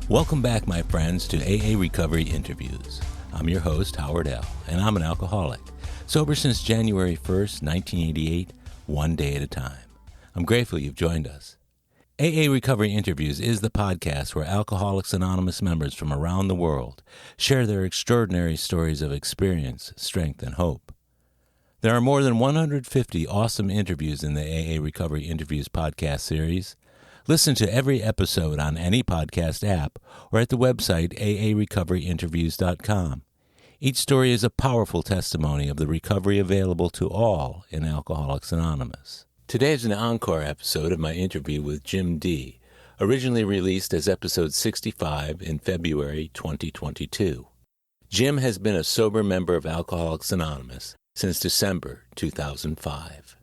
Welcome back, my friends, to AA Recovery Interviews. I'm your host, Howard L., and I'm an alcoholic, sober since January 1st, 1988, one day at a time. I'm grateful you've joined us. AA Recovery Interviews is the podcast where Alcoholics Anonymous members from around the world share their extraordinary stories of experience, strength, and hope. There are more than 150 awesome interviews in the AA Recovery Interviews podcast series. Listen to every episode on any podcast app or at the website aarecoveryinterviews.com. Each story is a powerful testimony of the recovery available to all in Alcoholics Anonymous. Today is an encore episode of my interview with Jim D., originally released as episode 65 in February 2022. Jim has been a sober member of Alcoholics Anonymous since December 2005.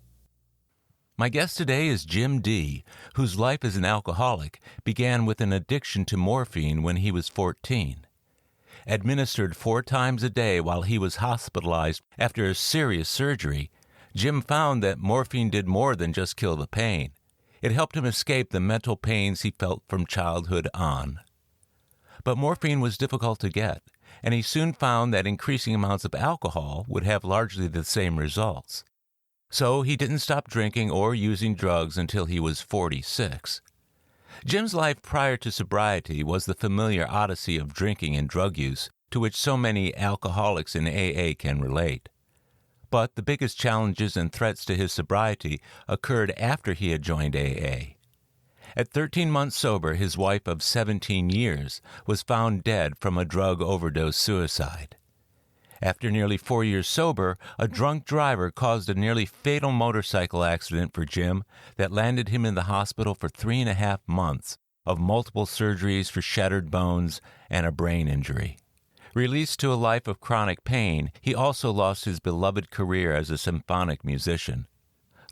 My guest today is Jim D., whose life as an alcoholic began with an addiction to morphine when he was 14. Administered 4 times a day while he was hospitalized after a serious surgery, Jim found that morphine did more than just kill the pain. It helped him escape the mental pains he felt from childhood on. But morphine was difficult to get, and he soon found that increasing amounts of alcohol would have largely the same results. So he didn't stop drinking or using drugs until he was 46. Jim's life prior to sobriety was the familiar odyssey of drinking and drug use to which so many alcoholics in AA can relate. But the biggest challenges and threats to his sobriety occurred after he had joined AA. At 13 months sober, his wife of 17 years was found dead from a drug overdose suicide. After nearly 4 years sober, a drunk driver caused a nearly fatal motorcycle accident for Jim that landed him in the hospital for 3.5 months of multiple surgeries for shattered bones and a brain injury. Released to a life of chronic pain, he also lost his beloved career as a symphonic musician.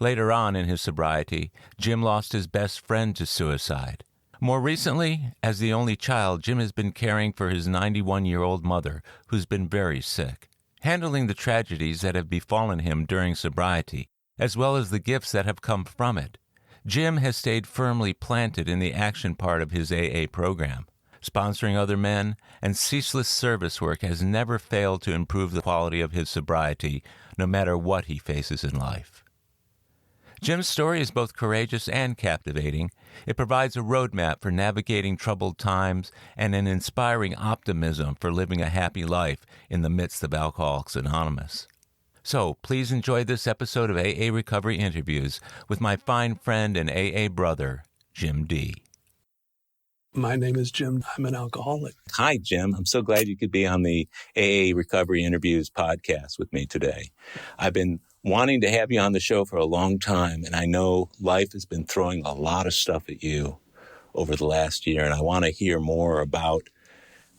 Later on in his sobriety, Jim lost his best friend to suicide. More recently, as the only child, Jim has been caring for his 91-year-old mother, who's been very sick. Handling the tragedies that have befallen him during sobriety, as well as the gifts that have come from it, Jim has stayed firmly planted in the action part of his AA program. Sponsoring other men and ceaseless service work has never failed to improve the quality of his sobriety, no matter what he faces in life. Jim's story is both courageous and captivating. It provides a roadmap for navigating troubled times and an inspiring optimism for living a happy life in the midst of Alcoholics Anonymous. So please enjoy this episode of AA Recovery Interviews with my fine friend and AA brother, Jim D. My name is Jim. I'm an alcoholic. Hi, Jim. I'm so glad you could be on the AA Recovery Interviews podcast with me today. I've been wanting to have you on the show for a long time, and I know life has been throwing a lot of stuff at you over the last year, and I want to hear more about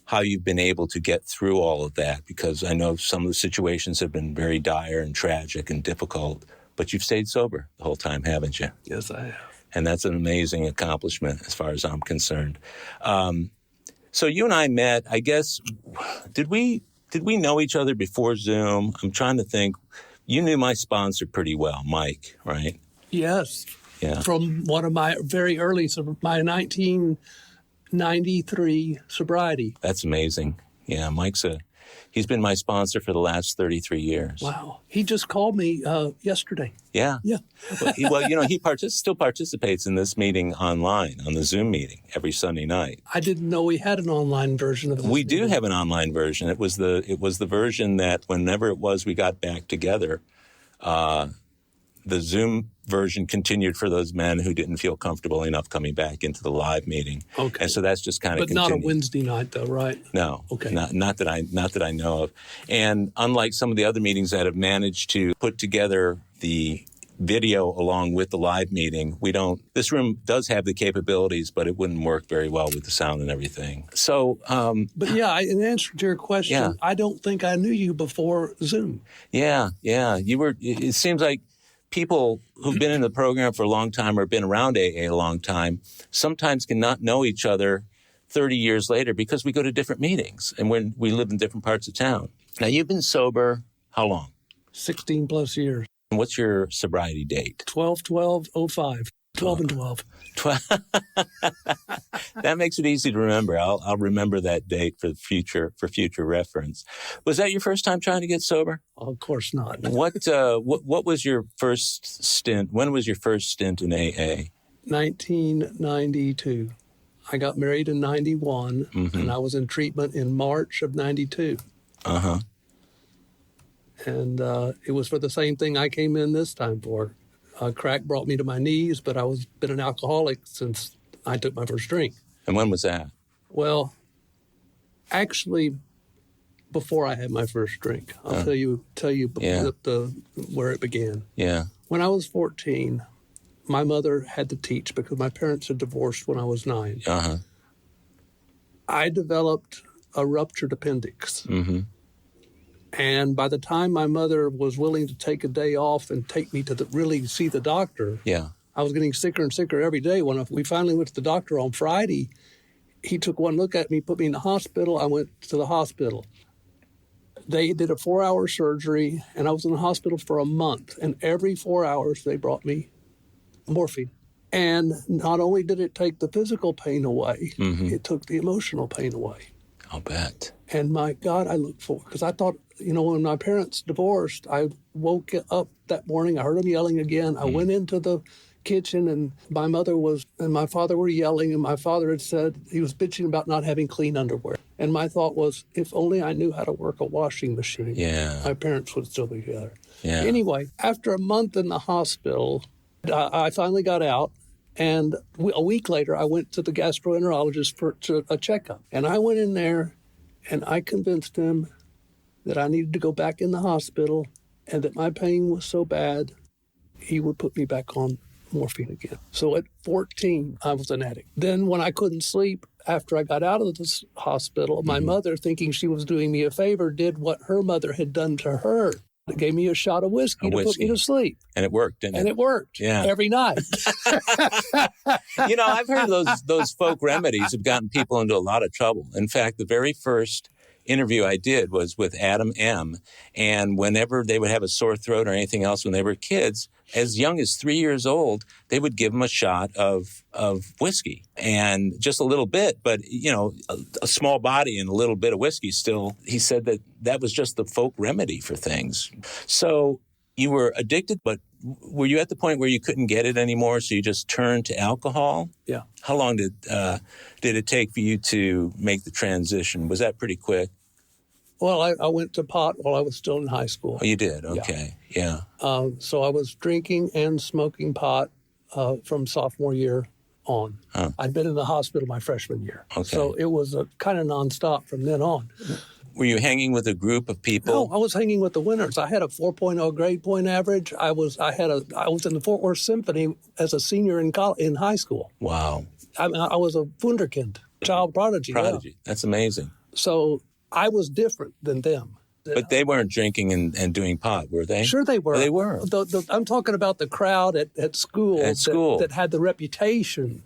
how you've been able to get through all of that, because I know some of the situations have been very dire and tragic and difficult, but you've stayed sober the whole time, haven't you? Yes, I have. And that's an amazing accomplishment as far as I'm concerned. So you and I met, I guess, did we know each other before Zoom? I'm trying to think. You knew my sponsor pretty well, Mike, right? Yes. Yeah. From one of my very early, my 1993 sobriety. That's amazing. Yeah, he's been my sponsor for the last 33 years. Wow. He just called me yesterday. Yeah. Yeah. He still participates in this meeting online, on the Zoom meeting, every Sunday night. I didn't know we had an online version of this. We do have an online version. It was the version that whenever it was we got back together, the Zoom version continued for those men who didn't feel comfortable enough coming back into the live meeting. Okay. And so that's just kind of continued. But not a Wednesday night, though, right? No. Okay. Not that I know of. And unlike some of the other meetings that have managed to put together the video along with the live meeting, this room does have the capabilities, but it wouldn't work very well with the sound and everything. So, but yeah, in answer to your question, I don't think I knew you before Zoom. Yeah. It seems like people who've been in the program for a long time or been around AA a long time sometimes cannot know each other 30 years later because we go to different meetings and when we live in different parts of town. Now, you've been sober how long? 16 plus years. And what's your sobriety date? 12/12/05. 12 and 12. That makes it easy to remember. I'll remember that date for future reference. Was that your first time trying to get sober? Oh, of course not. What was your first stint? When was your first stint in AA? 1992. I got married in 91, and I was in treatment in March of 92. Uh-huh. And it was for the same thing I came in this time for. Crack brought me to my knees, but I was been an alcoholic since I took my first drink. And when was that? Well, actually, before I had my first drink. I'll tell you where it began. Yeah. When I was 14, my mother had to teach because my parents had divorced when I was 9. Uh-huh. I developed a ruptured appendix. Mm-hmm. And by the time my mother was willing to take a day off and take me to really see the doctor, I was getting sicker and sicker every day. When we finally went to the doctor on Friday, he took one look at me, put me in the hospital. I went to the hospital. They did a 4-hour surgery, and I was in the hospital for a month. And every 4 hours, they brought me morphine. And not only did it take the physical pain away, it took the emotional pain away. I'll bet. And my God, I looked forward, because I thought, when my parents divorced, I woke up that morning, I heard them yelling again. I went into the kitchen, and my mother and my father were yelling, and my father had said he was bitching about not having clean underwear. And my thought was, if only I knew how to work a washing machine, my parents would still be together. Yeah. Anyway, after a month in the hospital, I finally got out. And a week later, I went to the gastroenterologist for a checkup. And I went in there, and I convinced him that I needed to go back in the hospital, and that my pain was so bad, he would put me back on morphine again. So at 14, I was an addict. Then when I couldn't sleep, after I got out of the hospital, my mother, thinking she was doing me a favor, did what her mother had done to her. It gave me a shot of whiskey to put me to sleep. And it worked, didn't it? And it worked every night. I've heard those folk remedies have gotten people into a lot of trouble. In fact, the very first interview I did was with Adam M. And whenever they would have a sore throat or anything else when they were kids, as young as 3 years old, they would give them a shot of whiskey, and just a little bit, but a small body and a little bit of whiskey still. He said that was just the folk remedy for things. So you were addicted, but were you at the point where you couldn't get it anymore, so you just turned to alcohol? Yeah. How long did it take for you to make the transition? Was that pretty quick? Well, I went to pot while I was still in high school. Oh, you did? Okay, yeah. So I was drinking and smoking pot from sophomore year on. Huh. I'd been in the hospital my freshman year. Okay. So it was kind of nonstop from then on. Were you hanging with a group of people? No, I was hanging with the winners. I had a 4.0 grade point average. I was in the Fort Worth Symphony as a senior in high school. Wow. I was a wunderkind, child prodigy. Prodigy. Yeah. That's amazing. So I was different than them. But they weren't drinking and doing pot, were they? Sure they were. They were. I'm talking about the crowd at school, that had the reputation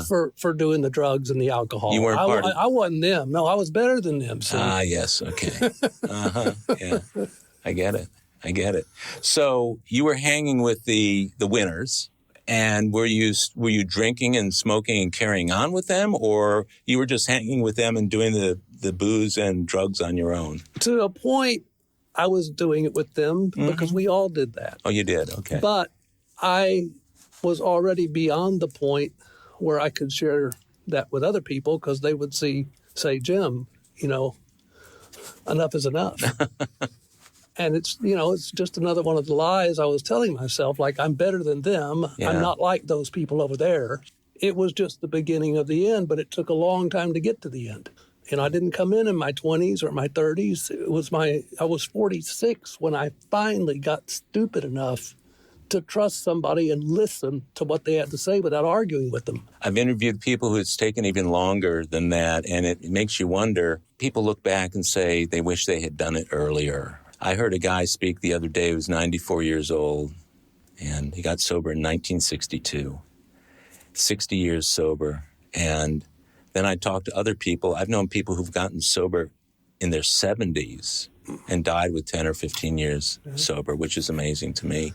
for doing the drugs and the alcohol. You weren't part of it. I wasn't them. No, I was better than them. So. Ah, yes. Okay. Yeah. I get it. So you were hanging with the winners, and were you drinking and smoking and carrying on with them, or you were just hanging with them and doing the booze and drugs on your own? To a point, I was doing it with them because we all did that. Oh, you did? Okay. But I was already beyond the point where I could share that with other people, because they would say, Jim, enough is enough. And it's just another one of the lies I was telling myself, like I'm better than them. Yeah. I'm not like those people over there. It was just the beginning of the end, but it took a long time to get to the end. I didn't come in my 20s or my 30s. I was 46 when I finally got stupid enough to trust somebody and listen to what they had to say without arguing with them. I've interviewed people who it's taken even longer than that, and it makes you wonder. People look back and say they wish they had done it earlier. I heard a guy speak the other day who was 94 years old, and he got sober in 1962, 60 years sober. And then I talked to other people. I've known people who've gotten sober in their 70s and died with 10 or 15 years sober, which is amazing to me.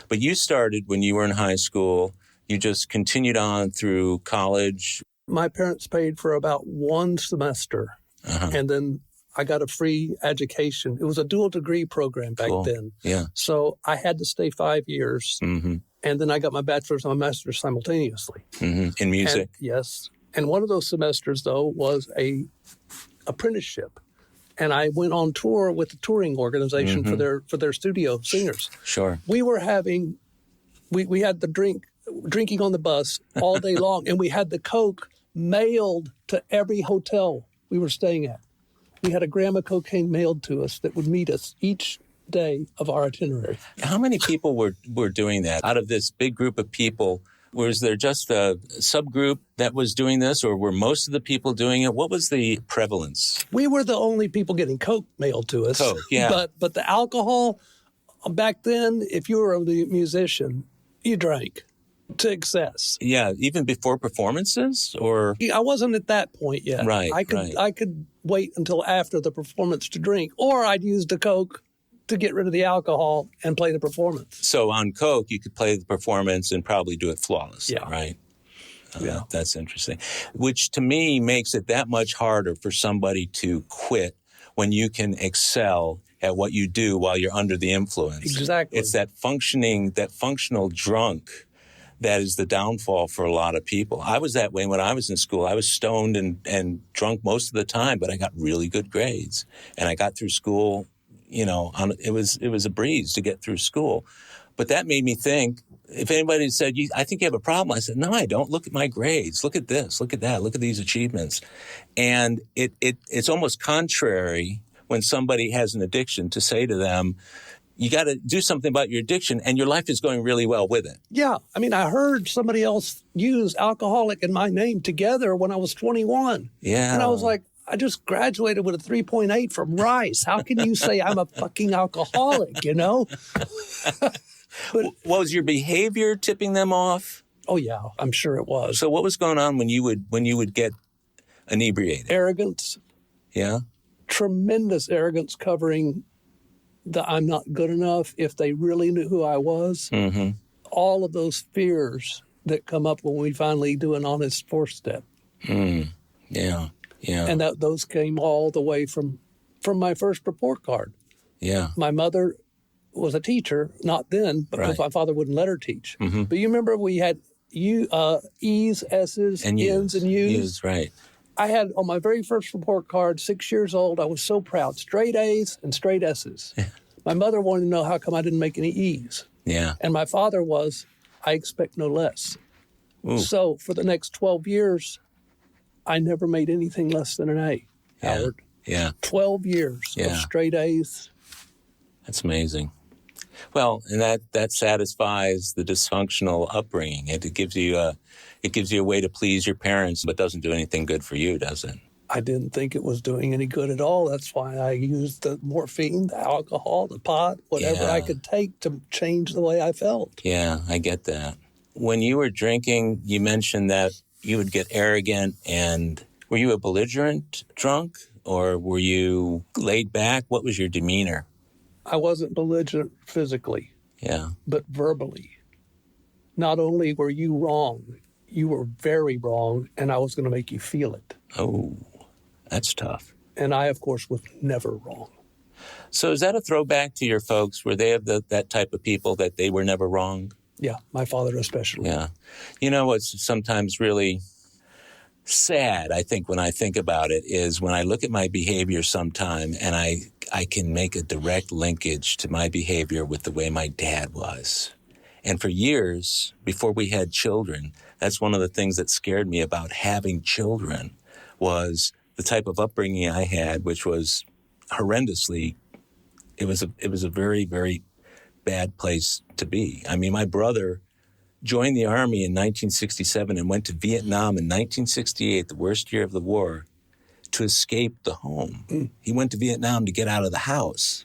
But you started when you were in high school. You just continued on through college. My parents paid for about one semester, and then I got a free education. It was a dual degree program back then. Yeah. So I had to stay 5 years, and then I got my bachelor's and my master's simultaneously. In music? Yes. And one of those semesters, though, was a apprenticeship. And I went on tour with the touring organization for their studio singers. Sure. We were having, we had the drinking on the bus all day long, and we had the Coke mailed to every hotel we were staying at. We had a gram of cocaine mailed to us that would meet us each day of our itinerary. How many people were doing that? Out of this big group of people, was there just a subgroup that was doing this, or were most of the people doing it? What was the prevalence? We were the only people getting Coke mailed to us. Coke, yeah. But the alcohol, back then, if you were a musician, you drank to excess. Yeah, even before performances, or I wasn't at that point yet. Right. I could wait until after the performance to drink, or I'd use the Coke to get rid of the alcohol and play the performance. So on Coke, you could play the performance and probably do it flawlessly, Yeah. right? Yeah. That's interesting. Which to me makes it that much harder for somebody to quit when you can excel at what you do while you're under the influence. Exactly. It's that functional drunk that is the downfall for a lot of people. I was that way when I was in school. I was stoned and drunk most of the time, but I got really good grades. And I got through school, it was a breeze to get through school. But that made me think, if anybody said, I think you have a problem, I said, no, I don't. Look at my grades. Look at this. Look at that. Look at these achievements. And it's almost contrary when somebody has an addiction to say to them, you got to do something about your addiction, and your life is going really well with it. Yeah. I mean, I heard somebody else use alcoholic and my name together when I was 21. Yeah. And I was like, I just graduated with a 3.8 from Rice. How can you say I'm a fucking alcoholic, But, was your behavior tipping them off? Oh, yeah, I'm sure it was. So what was going on when you would get inebriated? Arrogance. Yeah. Tremendous arrogance covering the I'm not good enough if they really knew who I was. Mm-hmm. All of those fears that come up when we finally do an honest fourth step. Yeah. Yeah. And those came all the way from my first report card. Yeah. My mother was a teacher, not then, because my father wouldn't let her teach. Mm-hmm. But you remember we had E's, S's, and N's, and U's? U's, right. I had on my very first report card, 6 years old, I was so proud, straight A's and straight S's. My mother wanted to know how come I didn't make any E's. Yeah. And my father was, I expect no less. Ooh. So for the next 12 years, I never made anything less than an A, Howard. Yeah. 12 years of straight A's. That's amazing. Well, and that satisfies the dysfunctional upbringing. It gives you a way to please your parents, but doesn't do anything good for you, does it? I didn't think it was doing any good at all. That's why I used the morphine, the alcohol, the pot, whatever I could take to change the way I felt. Yeah, I get that. When you were drinking, you mentioned that you would get arrogant. And were you a belligerent drunk, or were you laid back? What was your demeanor? I wasn't belligerent physically, but verbally. Not only were you wrong, you were very wrong, and I was going to make you feel it. Oh, that's tough. And I, of course, was never wrong. So is that a throwback to your folks? Were they of that type of people that they were never wrong? Yeah, my father especially. Yeah. You know what's sometimes really sad, I think, when I think about it, is when I look at my behavior sometime and I can make a direct linkage to my behavior with the way my dad was. And for years, before we had children, that's one of the things that scared me about having children, was the type of upbringing I had, which was horrendously, it was a very, very bad place to be. I mean, my brother joined the Army in 1967 and went to Vietnam in 1968, the worst year of the war, to escape the home. He went to Vietnam to get out of the house.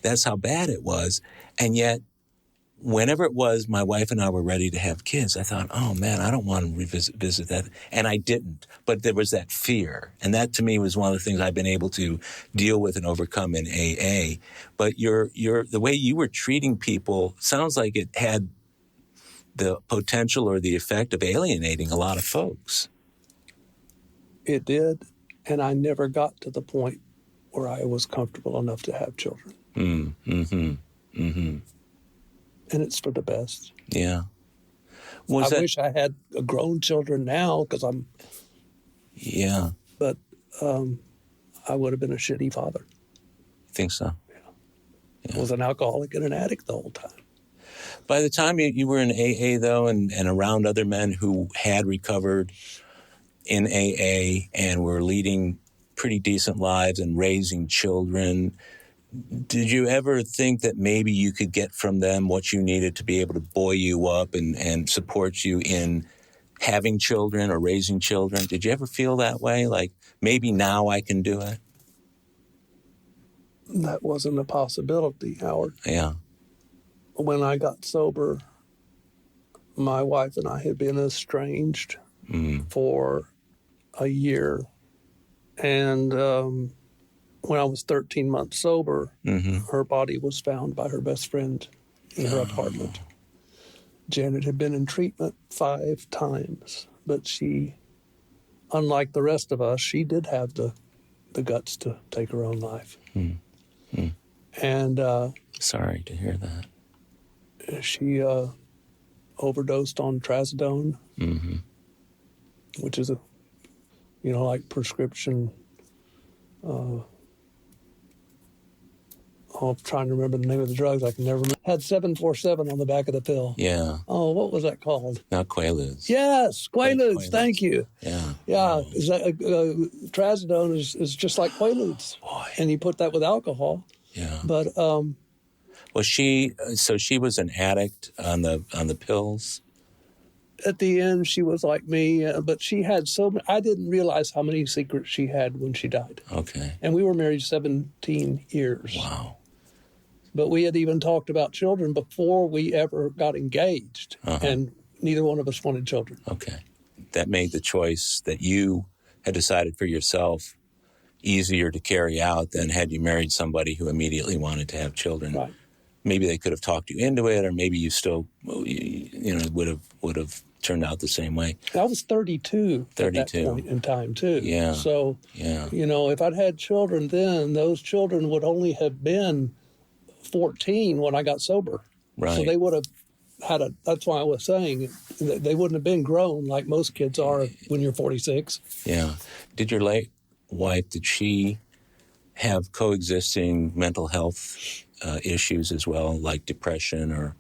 That's how bad it was. And yet, whenever it was my wife and I were ready to have kids, I thought, oh, man, I don't want to revisit that. And I didn't. But there was that fear. And that, to me, was one of the things I've been able to deal with and overcome in AA. But the way you were treating people sounds like it had the potential or the effect of alienating a lot of folks. It did, and I never got to the point where I was comfortable enough to have children. Mm-hmm. Mm-hmm. And it's for the best. Yeah. I wish I had grown children now because I'm... Yeah. But I would have been a shitty father. Think so? Yeah. I was an alcoholic and an addict the whole time. By the time you were in AA, though, and around other men who had recovered in AA and were leading pretty decent lives and raising children, did you ever think that maybe you could get from them what you needed to be able to buoy you up and support you in having children or raising children? Did you ever feel that way? Like, maybe now I can do it? That wasn't a possibility, Howard. Yeah. When I got sober, my wife and I had been estranged for a year. And when I was 13 months sober, her body was found by her best friend in her apartment. Janet had been in treatment 5 times, but she, unlike the rest of us, she did have the guts to take her own life. And sorry to hear that. She overdosed on trazodone, which is like prescription. I'm trying to remember the name of the drugs. I can never remember. Had 747 on the back of the pill. Yeah. Oh, what was that called? Not Quaaludes. Yes, Quaaludes. Thank you. Yeah. Yeah. Trazodone is just like Quaaludes. Boy. And you put that with alcohol. Yeah. But was she? So she was an addict on the pills. At the end, she was like me, but she had so many. I didn't realize how many secrets she had when she died. Okay. And we were married 17 years. Wow. But we had even talked about children before we ever got engaged, and neither one of us wanted children. Okay. That made the choice that you had decided for yourself easier to carry out than had you married somebody who immediately wanted to have children. Right. Maybe they could have talked you into it, or maybe you still, would have turned out the same way. I was 32 at that point in time, too. Yeah. So, if I'd had children then, those children would only have been 14 when I got sober. Right. So they would have had that's why I was saying they wouldn't have been grown like most kids are when you're 46. Yeah. Did your late wife, did she have coexisting mental health issues as well, like depression or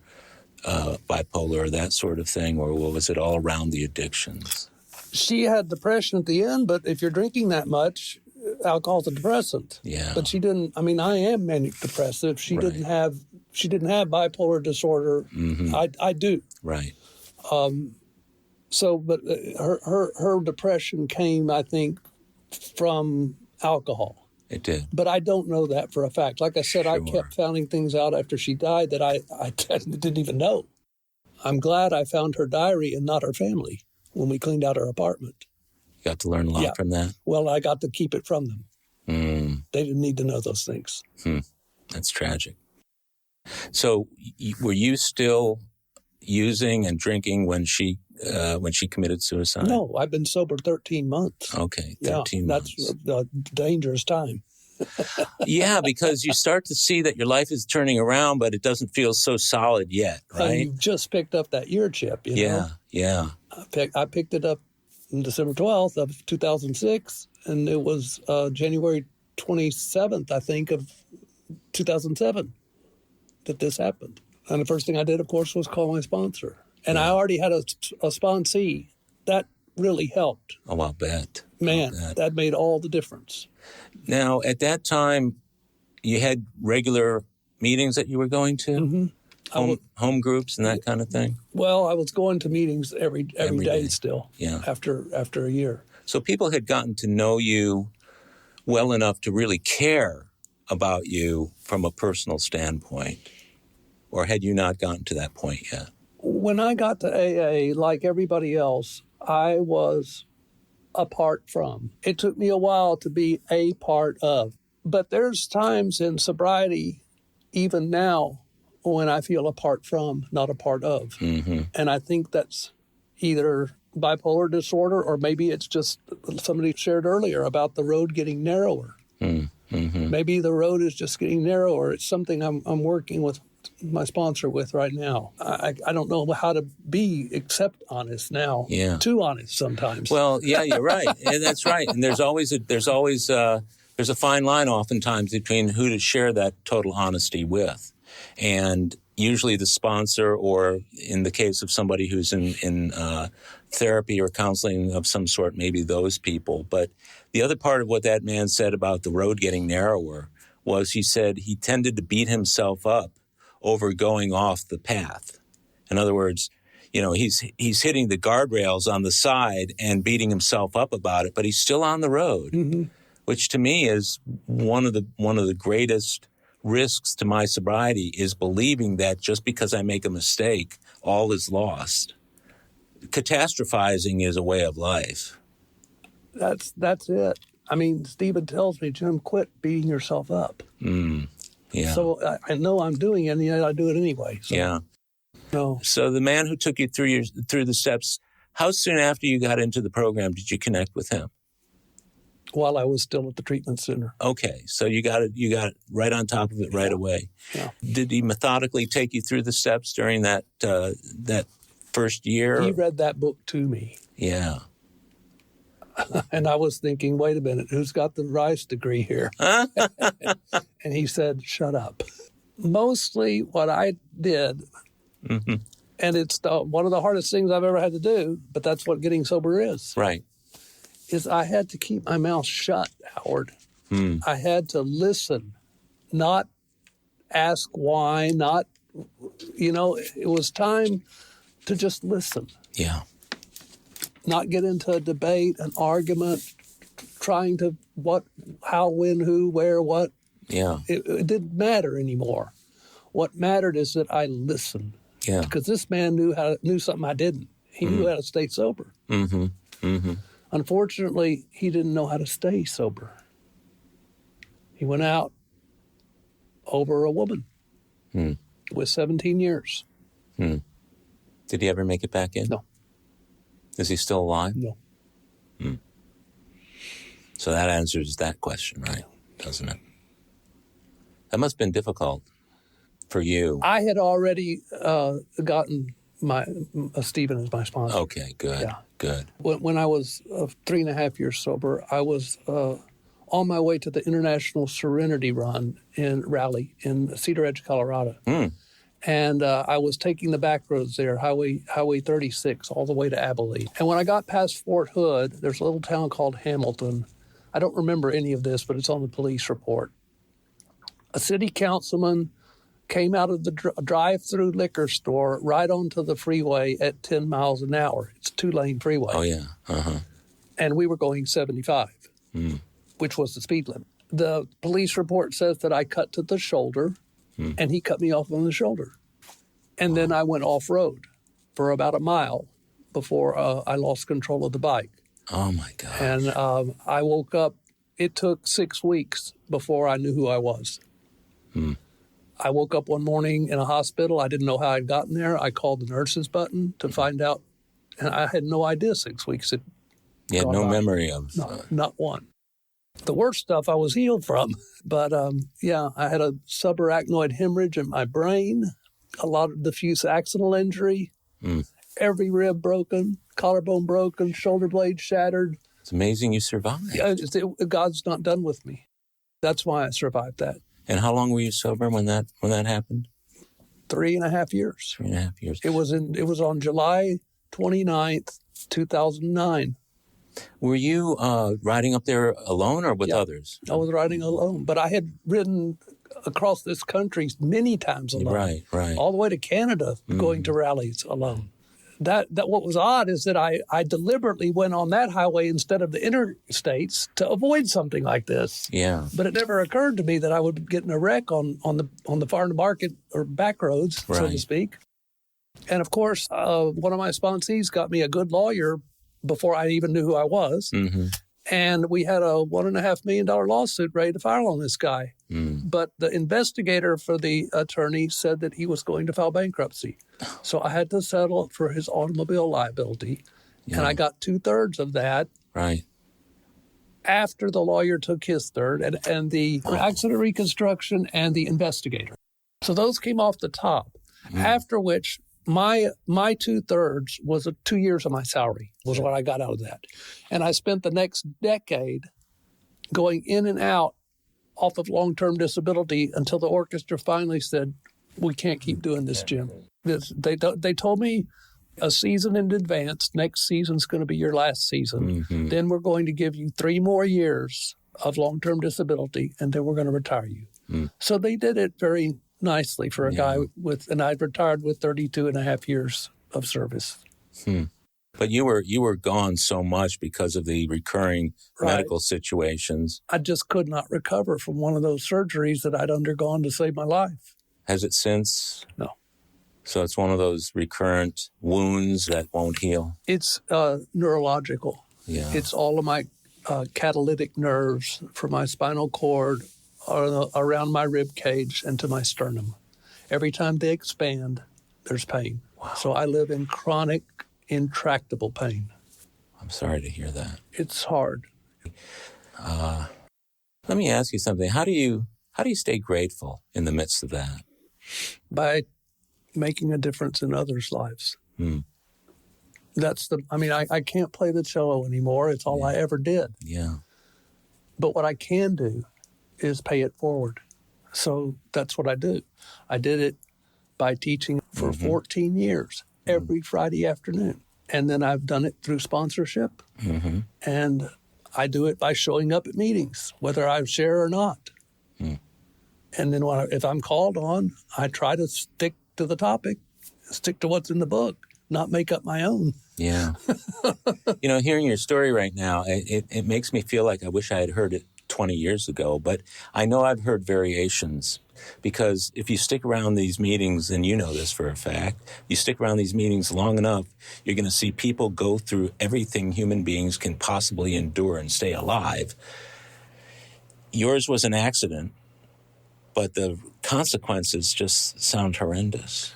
bipolar or that sort of thing, or was it all around the addictions? She had depression at the end, but if you're drinking that much, alcohol's a depressant. Yeah. But she didn't. I mean, I am manic depressive. She didn't have bipolar disorder. I do. Right. So, but her depression came, I think, from alcohol. It did. But I don't know that for a fact. Like I said, I kept finding things out after she died that I didn't even know. I'm glad I found her diary and not her family when we cleaned out her apartment. You got to learn a lot from that? Well, I got to keep it from them. They didn't need to know those things. That's tragic. So were you still using and drinking when she committed suicide? No, I've been sober 13 months. Okay, 13 months. That's a dangerous time. Yeah, because you start to see that your life is turning around, but it doesn't feel so solid yet, right? And you've just picked up that year chip, you know? Yeah. I picked it up on December 12th of 2006, and it was January 27th, I think, of 2007 that this happened. And the first thing I did, of course, was call my sponsor. And I already had a sponsee. That really helped. Oh, I'll bet. Man, that made all the difference. Now, at that time, you had regular meetings that you were going to? Home groups and that kind of thing? Well, I was going to meetings every day still after a year. So people had gotten to know you well enough to really care about you from a personal standpoint? Or had you not gotten to that point yet? When I got to AA, like everybody else, I was apart from. It took me a while to be a part of. But there's times in sobriety, even now, when I feel apart from, not a part of. And I think that's either bipolar disorder, or maybe it's just somebody shared earlier about the road getting narrower. Mm-hmm. Maybe the road is just getting narrower. It's something I'm working with my sponsor with right now. I don't know how to be except honest now. Yeah. Too honest sometimes. Well, yeah, you're right. Yeah, that's right. And there's a fine line oftentimes between who to share that total honesty with. And usually the sponsor, or in the case of somebody who's in therapy or counseling of some sort, maybe those people. But the other part of what that man said about the road getting narrower was he said he tended to beat himself up over going off the path. In other words, he's hitting the guardrails on the side and beating himself up about it, but he's still on the road, which to me is one of the greatest risks to my sobriety, is believing that just because I make a mistake, all is lost. Catastrophizing is a way of life. That's it. I mean, Stephen tells me, Jim, quit beating yourself up. Yeah. So I know I'm doing it, and yet I do it anyway. So, yeah. No. So the man who took you through the steps, how soon after you got into the program did you connect with him? While I was still at the treatment center. Okay, so you got it right on top of it right away. Yeah. Did he methodically take you through the steps during that first year? He read that book to me. Yeah. And I was thinking, wait a minute, who's got the Rice degree here? And he said, shut up. Mostly what I did, and it's one of the hardest things I've ever had to do, but that's what getting sober is. Right. Is I had to keep my mouth shut, Howard. I had to listen, not ask why, not, it was time to just listen. Yeah. Not get into a debate, an argument, trying to what, how, when, who, where, what. Yeah. It didn't matter anymore. What mattered is that I listened. Yeah. Because this man knew something I didn't. He knew how to stay sober. Unfortunately, he didn't know how to stay sober. He went out over a woman with 17 years. Did he ever make it back in? No. Is he still alive? No. So that answers that question, right? Doesn't it? That must have been difficult for you. I had already gotten Stephen as my sponsor. Okay, good, good. When I was 3.5 years sober, I was on my way to the International Serenity Run in Raleigh in Cedar Edge, Colorado. And I was taking the back roads there, Highway 36, all the way to Abilene. And when I got past Fort Hood, there's a little town called Hamilton. I don't remember any of this, but it's on the police report. A city councilman came out of the drive-through liquor store right onto the freeway at 10 miles an hour. It's a 2-lane freeway. Oh, yeah. And we were going 75, which was the speed limit. The police report says that I cut to the shoulder, and he cut me off on the shoulder. And then I went off-road for about a mile before I lost control of the bike. Oh, my gosh. And I woke up. It took 6 weeks before I knew who I was. I woke up one morning in a hospital. I didn't know how I'd gotten there. I called the nurses button to find out, and I had no idea 6 weeks had You had no memory of... No, not one. The worst stuff I was healed from. But, I had a subarachnoid hemorrhage in my brain, a lot of diffuse axonal injury, every rib broken, collarbone broken, shoulder blade shattered. It's amazing you survived. God's not done with me. That's why I survived that. And how long were you sober when that happened? 3.5 years. 3.5 years. It was on July 29th, 2009. Were you riding up there alone or with others? I was riding alone, but I had ridden across this country many times alone. Right. All the way to Canada, going to rallies alone. That what was odd is that I deliberately went on that highway instead of the interstates to avoid something like this. Yeah. But it never occurred to me that I would get in a wreck on the farm to market or back roads, so to speak. And of course, one of my sponsees got me a good lawyer before I even knew who I was. And we had a $1.5 million lawsuit ready to file on this guy. But the investigator for the attorney said that he was going to file bankruptcy. So I had to settle for his automobile liability And I got 2/3 of that. Right. After the lawyer took his third, and the accident reconstruction and the investigator. So those came off the top. After which, my 2/3 was 2 years of my salary was what I got out of that. And I spent the next decade going in and out off of long-term disability until the orchestra finally said, we can't keep doing this, Jim. They told me a season in advance, next season's going to be your last season. Then we're going to give you 3 more years of long-term disability, and then we're going to retire you. So they did it very nicely for a guy and I'd retired with 32 and a half years of service. But you were gone so much because of the recurring medical situations. I just could not recover from one of those surgeries that I'd undergone to save my life. Has it since? No. So it's one of those recurrent wounds that won't heal? It's neurological. Yeah. It's all of my catalytic nerves from my spinal cord around my rib cage and to my sternum. Every time they expand, there's pain. Wow. So I live in chronic, intractable pain. I'm sorry to hear that. It's hard. Let me ask you something. How do you stay grateful in the midst of that? By making a difference in others' lives. I can't play the cello anymore. It's all I ever did. Yeah. But what I can do is pay it forward. So that's what I do. I did it by teaching for 14 years, every Friday afternoon. And then I've done it through sponsorship. And I do it by showing up at meetings, whether I share or not. And then if I'm called on, I try to stick to the topic, stick to what's in the book, not make up my own. Yeah. Hearing your story right now, it makes me feel like I wish I had heard it 20 years ago. But I know I've heard variations, because if you stick around these meetings, and you know this for a fact, you stick around these meetings long enough, you're going to see people go through everything human beings can possibly endure and stay alive. Yours was an accident, but the consequences just sound horrendous.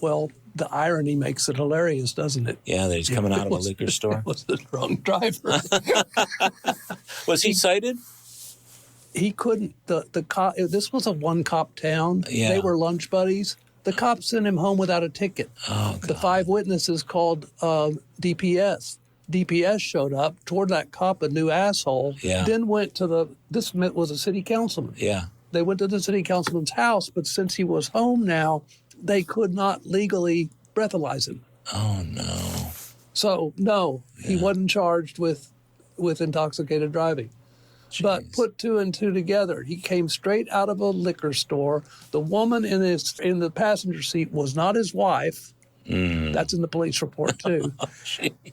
Well, the irony makes it hilarious, doesn't it? Yeah, that he's coming out of a liquor store. It was the wrong driver. Was he cited? He couldn't. The cop. This was a one-cop town. Yeah. They were lunch buddies. The cop sent him home without a ticket. Oh, God. The 5 witnesses called DPS. DPS showed up, toward that cop a new asshole. Yeah. Then went to this was a city councilman. Yeah. They went to the city councilman's house, but since he was home now, they could not legally breathalyze him. Oh, no. So, no, he wasn't charged with intoxicated driving. Jeez. But put 2 and 2 together. He came straight out of a liquor store. The woman in the passenger seat was not his wife. That's in the police report, too.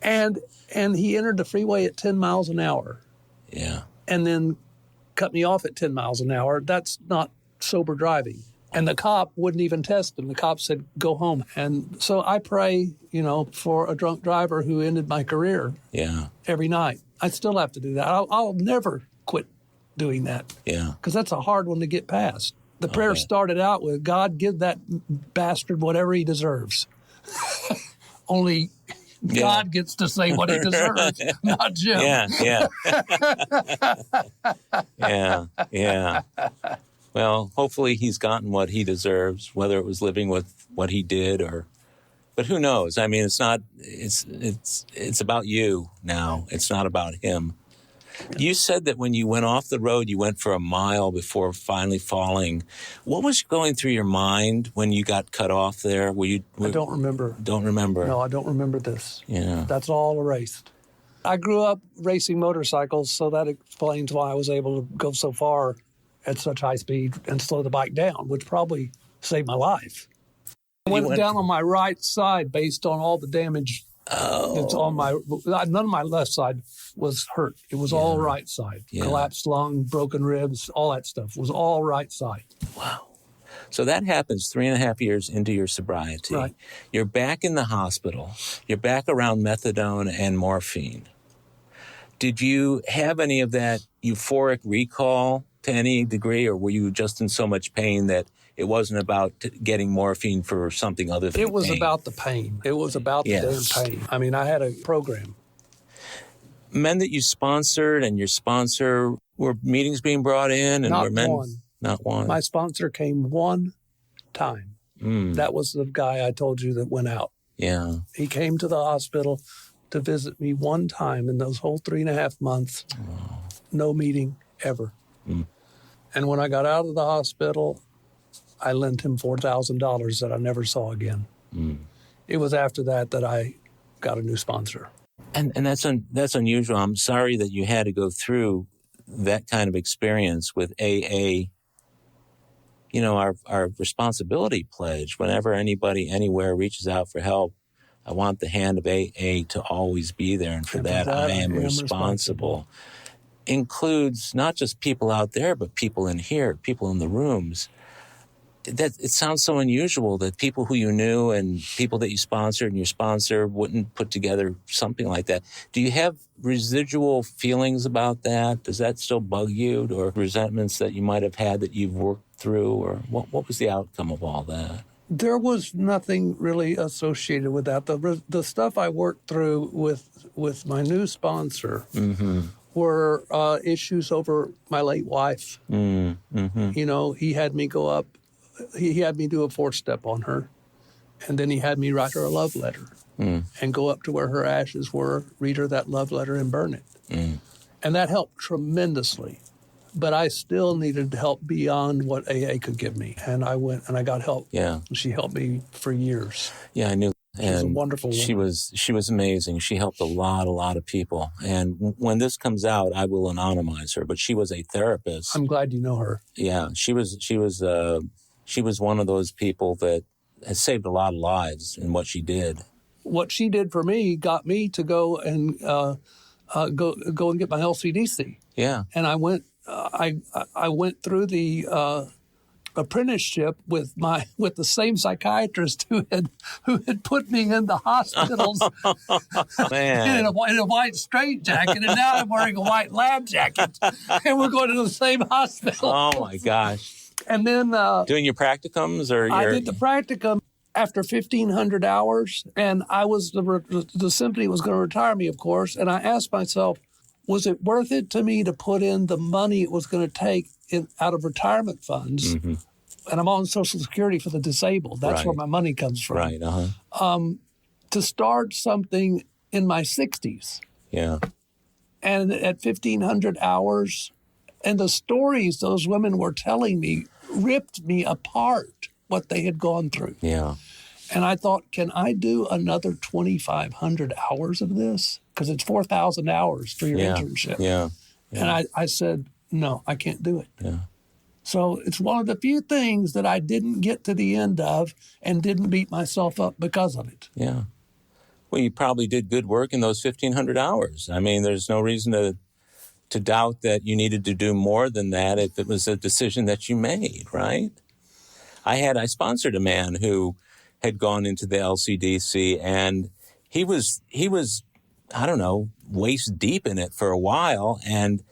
And he entered the freeway at 10 miles an hour. Yeah. And then cut me off at 10 miles an hour. That's not sober driving. And the cop wouldn't even test him. The cop said, go home. And so I pray, for a drunk driver who ended my career every night. I still have to do that. I'll never quit doing that. Yeah. Because that's a hard one to get past. The prayer started out with, God, give that bastard whatever he deserves. Only God gets to say what he deserves, not Jim. Yeah. Well, hopefully he's gotten what he deserves, whether it was living with what he did but who knows? I mean, it's about you now. It's not about him. You said that when you went off the road, you went for a mile before finally falling. What was going through your mind when you got cut off there? I don't remember. Don't remember? No, I don't remember this. Yeah. That's all erased. I grew up racing motorcycles, so that explains why I was able to go so far at such high speed and slow the bike down, which probably saved my life. I went down on my right side based on all the damage. It's on none of my left side was hurt. It was all right side. Yeah. Collapsed lung, broken ribs, all that stuff was all right side. Wow. So that happens 3.5 years into your sobriety. Right. You're back in the hospital. You're back around methadone and morphine. Did you have any of that euphoric recall to any degree, or were you just in so much pain that it wasn't about getting morphine for something other than It was pain? About the pain. It was about the damn pain. I mean, I had a program men that you sponsored and your sponsor, were meetings being brought in? And Not were men? one. Not one. My sponsor came one time. That was the guy I told you that went out. Yeah. He came to the hospital to visit me one time in those whole 3.5 months. Oh. No meeting ever. And when I got out of the hospital, I lent him $4,000 that I never saw again. It was after that I got a new sponsor. And that's unusual. I'm sorry that you had to go through that kind of experience with AA. You know, our responsibility pledge, whenever anybody anywhere reaches out for help, I want the hand of AA to always be there. And for that, I am responsible. Includes not just people out there, but people in here, people in the rooms. That it sounds so unusual that people who you knew and people that you sponsored and your sponsor wouldn't put together something like that. Do you have residual feelings about that? Does that still bug you, or resentments that you might have had that you've worked through, or what was the outcome of all that? There was nothing really associated with that. The stuff I worked through with my new sponsor were issues over my late wife. You know, he had me go up. He had me do a 4-step on her, and then he had me write her a love letter and go up to where her ashes were, read her that love letter, and burn it. And that helped tremendously. But I still needed help beyond what AA could give me. And I went and I got help. Yeah. She helped me for years. Yeah, I knew. She was a wonderful woman. She was amazing. She helped a lot of people. And when this comes out, I will anonymize her. But she was a therapist. I'm glad you know her. Yeah, she was one of those people that has saved a lot of lives in what she did. What she did for me got me to go and go and get my LCDC. Yeah, and I went. I went through the apprenticeship with the same psychiatrist who had put me in the hospitals in a white straitjacket, and now I'm wearing a white lab jacket, and we're going to the same hospital. Oh my gosh! And then doing your practicums, or I did the practicum after 1,500 hours, and I was the symphony was going to retire me, of course, and I asked myself, was it worth it to me to put in the money it was going to take out of retirement funds? And I'm on Social Security for the disabled. That's where my money comes from. Right. To start something in my 60s. Yeah. And at 1,500 hours, and the stories those women were telling me ripped me apart, what they had gone through. Yeah. And I thought, can I do another 2,500 hours of this? Because it's 4,000 hours for your internship. Yeah. And I said, no, I can't do it. Yeah. So it's one of the few things that I didn't get to the end of and didn't beat myself up because of it. Yeah. Well, you probably did good work in those 1,500 hours. I mean, there's no reason to doubt that you needed to do more than that if it was a decision that you made, right? I sponsored a man who had gone into the LCDC, and he was I don't know, waist deep in it for a while, and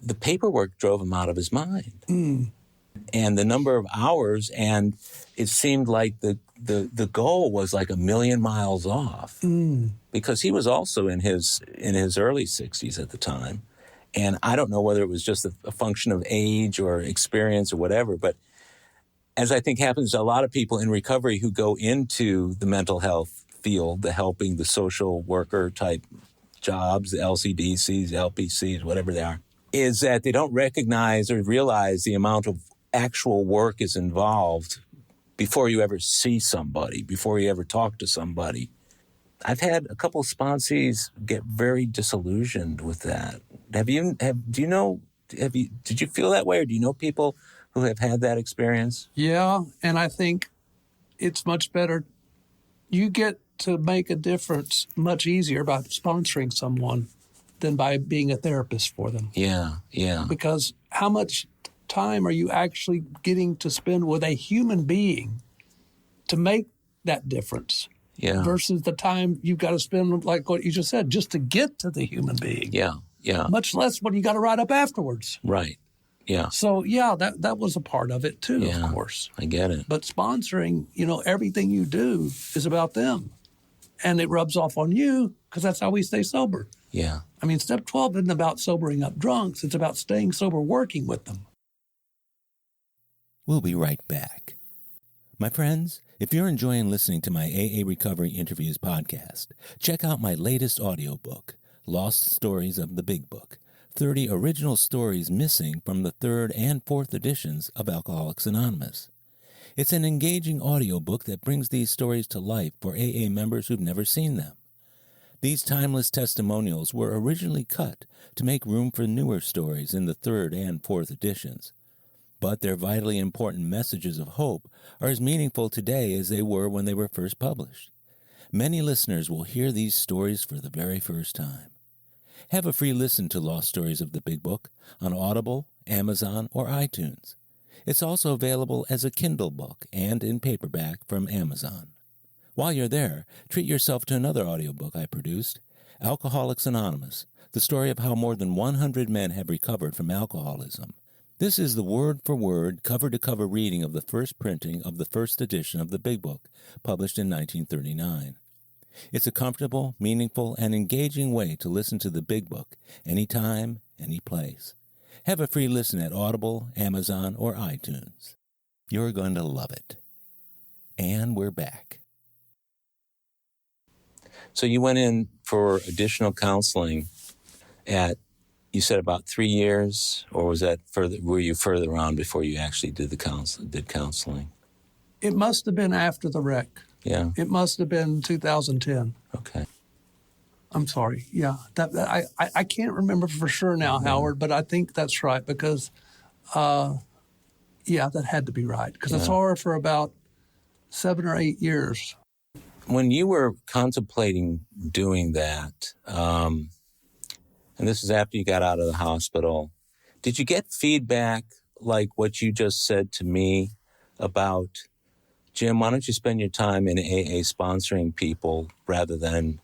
the paperwork drove him out of his mind. And the number of hours, and it seemed like the goal was like 1,000,000 miles off, because he was also in his early 60s at the time. And I don't know whether it was just a function of age or experience or whatever, but as I think happens to a lot of people in recovery who go into the mental health field, the helping, the social worker type jobs, the LCDCs, LPCs, whatever they are, is that they don't recognize or realize the amount of actual work is involved before you ever see somebody, before you ever talk to somebody. I've had a couple of sponsees get very disillusioned with that. Did you feel that way, or do you know people who have had that experience? Yeah, and I think it's much better. You get to make a difference much easier by sponsoring someone than by being a therapist for them. Yeah. Because how much time are you actually getting to spend with a human being to make that difference? Yeah. Versus the time you've got to spend, like what you just said, just to get to the human being. Yeah. Much less what you got to write up afterwards. Right. Yeah. So, yeah, that was a part of it, too, of course. I get it. But sponsoring, everything you do is about them. And it rubs off on you because that's how we stay sober. Yeah. I mean, step 12 isn't about sobering up drunks. It's about staying sober, working with them. We'll be right back. My friends, if you're enjoying listening to my AA Recovery Interviews podcast, check out my latest audiobook, Lost Stories of the Big Book, 30 original stories missing from the third and fourth editions of Alcoholics Anonymous. It's an engaging audiobook that brings these stories to life for AA members who've never seen them. These timeless testimonials were originally cut to make room for newer stories in the third and fourth editions. But their vitally important messages of hope are as meaningful today as they were when they were first published. Many listeners will hear these stories for the very first time. Have a free listen to Lost Stories of the Big Book on Audible, Amazon, or iTunes. It's also available as a Kindle book and in paperback from Amazon. While you're there, treat yourself to another audiobook I produced, Alcoholics Anonymous, the story of how more than 100 men have recovered from alcoholism. This is the word-for-word, cover-to-cover reading of the first printing of the first edition of the Big Book, published in 1939. It's a comfortable, meaningful, and engaging way to listen to the Big Book, anytime, any place. Have a free listen at Audible, Amazon, or iTunes. You're going to love it. And we're back. So you went in for additional counseling at, you said about 3 years, or was that further? Were you further on before you actually did counseling? It must have been after the wreck. Yeah. It must have been 2010. Okay. I'm sorry. Yeah. I can't remember for sure now, Howard, but I think that's right because, that had to be right because I saw her for about 7 or 8 years. When you were contemplating doing that, and this is after you got out of the hospital, did you get feedback like what you just said to me about, Jim, why don't you spend your time in AA sponsoring people rather than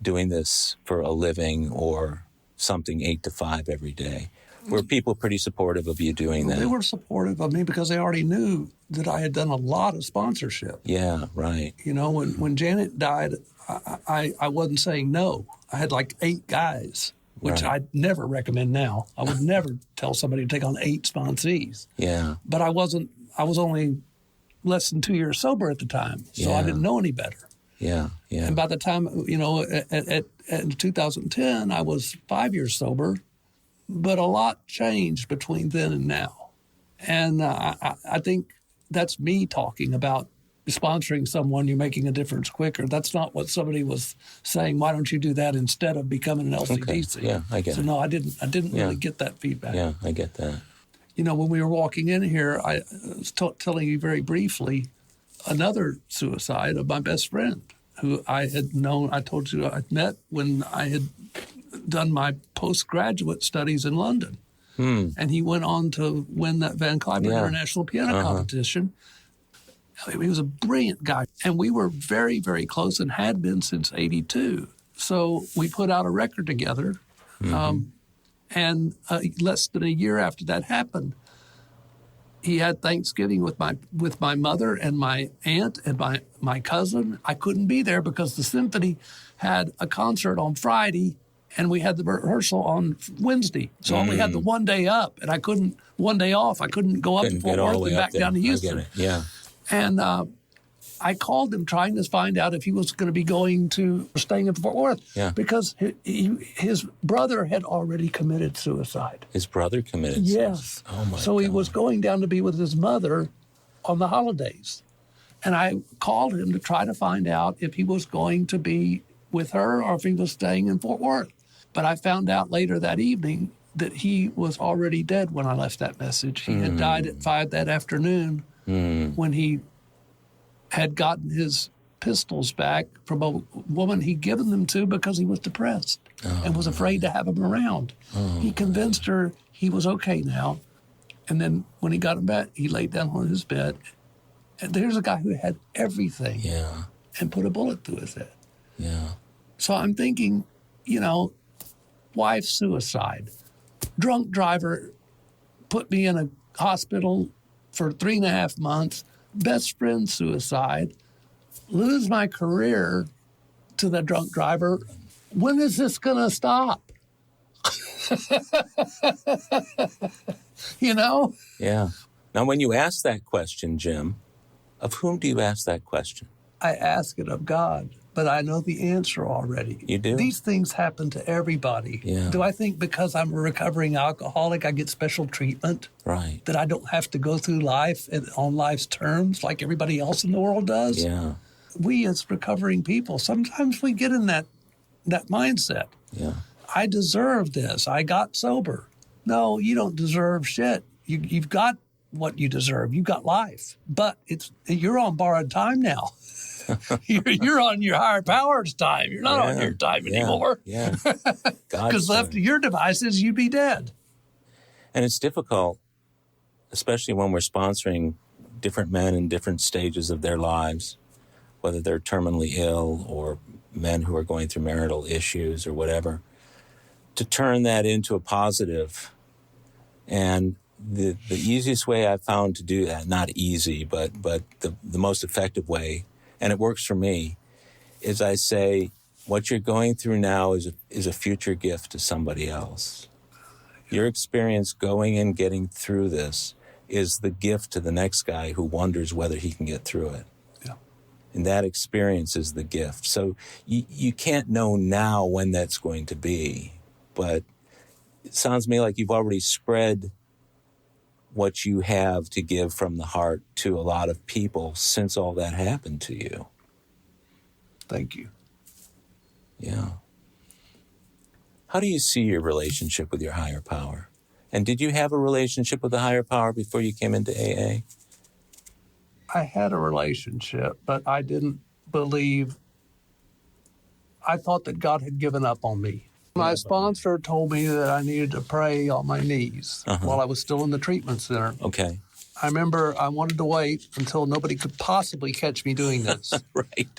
doing this for a living or something 8 to 5 every day? Were people pretty supportive of you doing that? They were supportive of me because they already knew that I had done a lot of sponsorship. Yeah, right. You know, when Janet died, I wasn't saying no. I had like 8 guys, which I'd never recommend now. I would never tell somebody to take on 8 sponsees. Yeah. But I was only less than 2 years sober at the time, so I didn't know any better. Yeah, yeah. And by the time, in 2010, I was 5 years sober, but a lot changed between then and now. And I think that's me talking about sponsoring someone, you're making a difference quicker. That's not what somebody was saying. Why don't you do that instead of becoming an LCDC? Okay. Yeah, I get it. So no, I didn't really get that feedback. Yeah, I get that. You know, when we were walking in here, I was telling you very briefly another suicide of my best friend who I had known. I told you I'd met when I had done my postgraduate studies in London. And he went on to win that Van Cliburn International Piano Competition. He was a brilliant guy. And we were very, very close and had been since 82. So we put out a record together. And less than a year after that happened, he had Thanksgiving with my mother and my aunt and my cousin. I couldn't be there because the symphony had a concert on Friday and we had the rehearsal on Wednesday. So I only had the one day up and one day off. I couldn't go up to Fort Worth and back down to Houston. I get it. Yeah. And I called him trying to find out if he was going to be staying in Fort Worth because his brother had already committed suicide. His brother committed suicide? Yes. Oh, my God. So he was going down to be with his mother on the holidays. And I called him to try to find out if he was going to be with her or if he was staying in Fort Worth. But I found out later that evening that he was already dead when I left that message. He had died at 5 that afternoon when he had gotten his pistols back from a woman he'd given them to because he was depressed and was afraid to have them around. He convinced her he was okay now. And then when he got him back, he laid down on his bed. And there's a guy who had everything and put a bullet through his head. Yeah. So I'm thinking, wife suicide, drunk driver put me in a hospital for 3.5 months, best friend suicide, lose my career to the drunk driver, when is this going to stop? You know? Yeah. Now, when you ask that question, Jim, of whom do you ask that question? I ask it of God, but I know the answer already. You do? These things happen to everybody. Yeah. Do I think because I'm a recovering alcoholic, I get special treatment? Right. That I don't have to go through life on life's terms like everybody else in the world does? Yeah. We as recovering people, sometimes we get in that mindset. Yeah. I deserve this. I got sober. No, you don't deserve shit. You've got what you deserve. You've got life. But you're on borrowed time now. You're on your higher power's time. You're not on your time anymore. Yeah. Because left to your devices, you'd be dead. And it's difficult, especially when we're sponsoring different men in different stages of their lives, whether they're terminally ill or men who are going through marital issues or whatever, to turn that into a positive. And the easiest way I've found to do that, not easy, but the most effective way, and it works for me, is I say, what you're going through now is a future gift to somebody else. Your experience going and getting through this is the gift to the next guy who wonders whether he can get through it. Yeah. And that experience is the gift. So you can't know now when that's going to be, but it sounds to me like you've already spread what you have to give from the heart to a lot of people since all that happened to you. Thank you. Yeah. How do you see your relationship with your higher power? And did you have a relationship with the higher power before you came into AA? I had a relationship, but I didn't believe. I thought that God had given up on me. My sponsor told me that I needed to pray on my knees while I was still in the treatment center. Okay. I remember I wanted to wait until nobody could possibly catch me doing this. Right.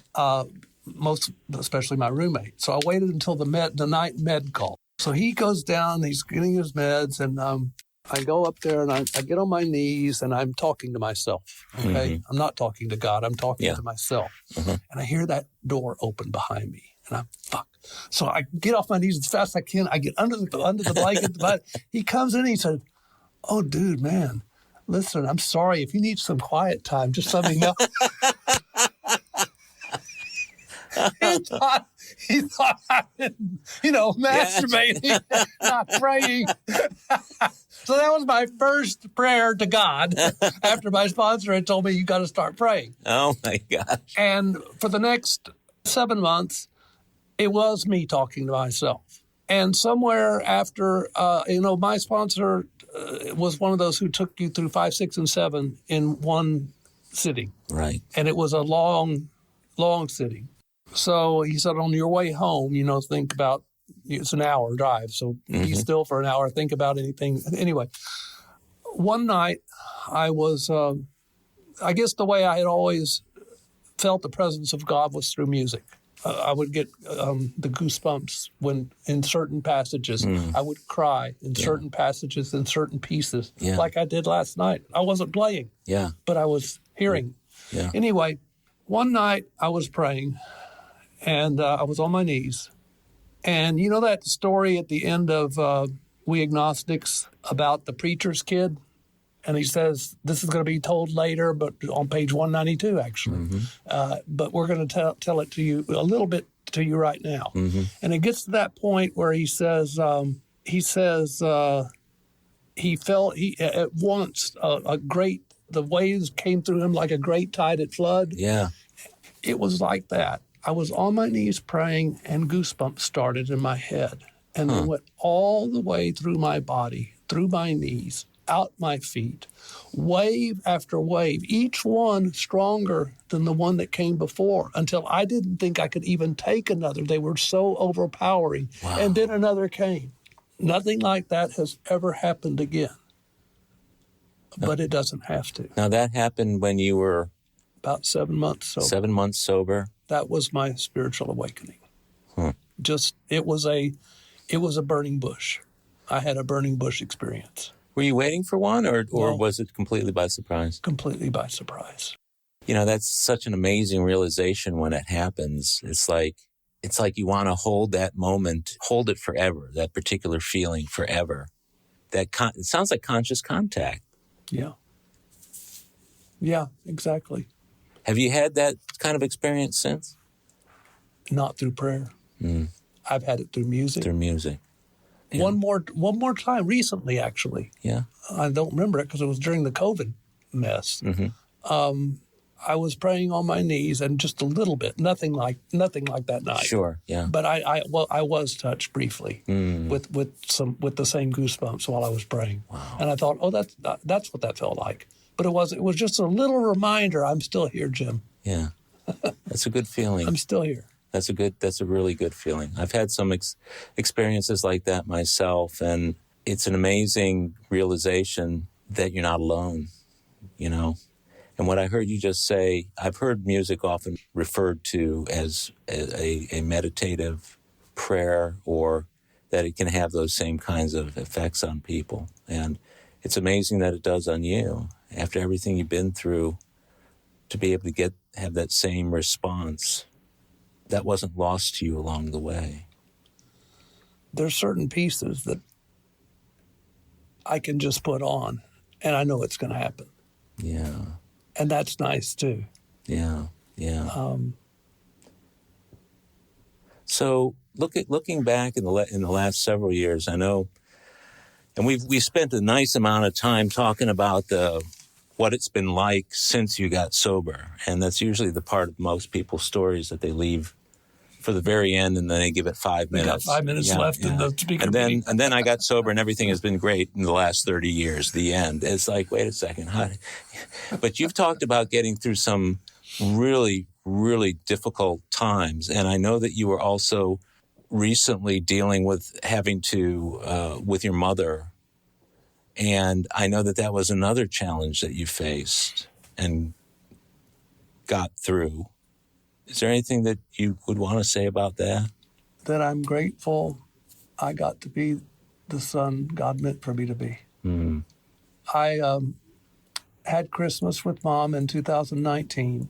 Especially my roommate. So I waited until the night med call. So he goes down, he's getting his meds, and I go up there and I get on my knees and I'm talking to myself. Okay. Mm-hmm. I'm not talking to God. I'm talking to myself. Mm-hmm. And I hear that door open behind me. And I'm fuck. So I get off my knees as fast as I can. I get under the blanket. But he comes in and he said, "Oh, dude, man, listen, I'm sorry. If you need some quiet time, just let me know." He thought I'd been, masturbating, not praying. So that was my first prayer to God after my sponsor had told me, "You got to start praying." Oh, my gosh. And for the next 7 months, it was me talking to myself. And somewhere after, my sponsor was one of those who took you through 5, 6, and 7 in one sitting. Right. And it was a long, long sitting. So he said, on your way home, think about, it's an hour drive. So be still for an hour, think about anything. Anyway, one night I was, I guess the way I had always felt the presence of God was through music. I would get the goosebumps when in certain passages. I would cry in certain passages, in certain pieces, like I did last night. I wasn't playing, but I was hearing. Yeah. Anyway, one night I was praying, and I was on my knees. And you know that story at the end of We Agnostics about the preacher's kid? And he says, this is going to be told later, but on page 192, actually. But we're going to tell it to you, a little bit to you right now. And it gets to that point where he says he felt at once the waves came through him like a great tide at flood. Yeah. It was like that. I was on my knees praying, and goosebumps started in my head. And they went all the way through my body, through my knees, out my feet, wave after wave, each one stronger than the one that came before, until I didn't think I could even take another. They were so overpowering. Wow. And then another came. Nothing like that has ever happened again. But it doesn't have to. Now, that happened when you were? About 7 months sober. 7 months sober? That was my spiritual awakening. It was a burning bush. I had a burning bush experience. Were you waiting for one, or was it completely by surprise? Completely by surprise. That's such an amazing realization when it happens. It's like it's like you want to hold that moment, hold it forever, that particular feeling forever. It sounds like conscious contact. Yeah. Yeah, exactly. Have you had that kind of experience since? Not through prayer. I've had it through music. Through music. Yeah. One more time recently, actually. Yeah. I don't remember it because it was during the COVID mess. Mm-hmm. I was praying on my knees and just a little bit, nothing like that night. Sure, yeah. But I was touched briefly with the same goosebumps while I was praying. Wow. And I thought, oh, that's what that felt like. But it was just a little reminder. I'm still here, Jim. Yeah, that's a good feeling. I'm still here. That's a really good feeling. I've had some experiences like that myself, and it's an amazing realization that you're not alone, you know. And what I heard you just say, I've heard music often referred to as a meditative prayer, or that it can have those same kinds of effects on people. And it's amazing that it does on you. After everything you've been through, to be able to have that same response, that wasn't lost to you along the way. There's certain pieces that I can just put on, and I know it's going to happen. Yeah. And that's nice, too. Yeah, yeah. So looking back in the last several years, I know, and we spent a nice amount of time talking about what it's been like since you got sober, and that's usually the part of most people's stories that they leave for the very end, and then they give it 5 minutes. Got 5 minutes left in the speaker meeting. And then I got sober, and everything has been great in the last 30 years. The end. It's like, wait a second, but you've talked about getting through some really, really difficult times, and I know that you were also recently dealing with having to with your mother, and I know that was another challenge that you faced and got through. Is there anything that you would want to say about that? That I'm grateful I got to be the son God meant for me to be. Mm. I had Christmas with Mom in 2019,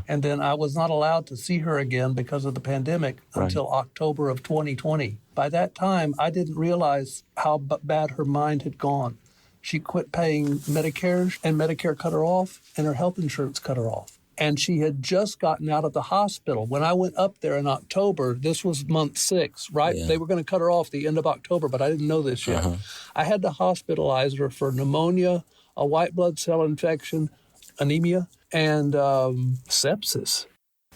and then I was not allowed to see her again because of the pandemic until October of 2020. By that time, I didn't realize how bad her mind had gone. She quit paying Medicare, and Medicare cut her off, and her health insurance cut her off. And she had just gotten out of the hospital. When I went up there in October, this was month 6, right? Yeah. They were going to cut her off the end of October, but I didn't know this yet. I had to hospitalize her for pneumonia, a white blood cell infection, anemia, and sepsis.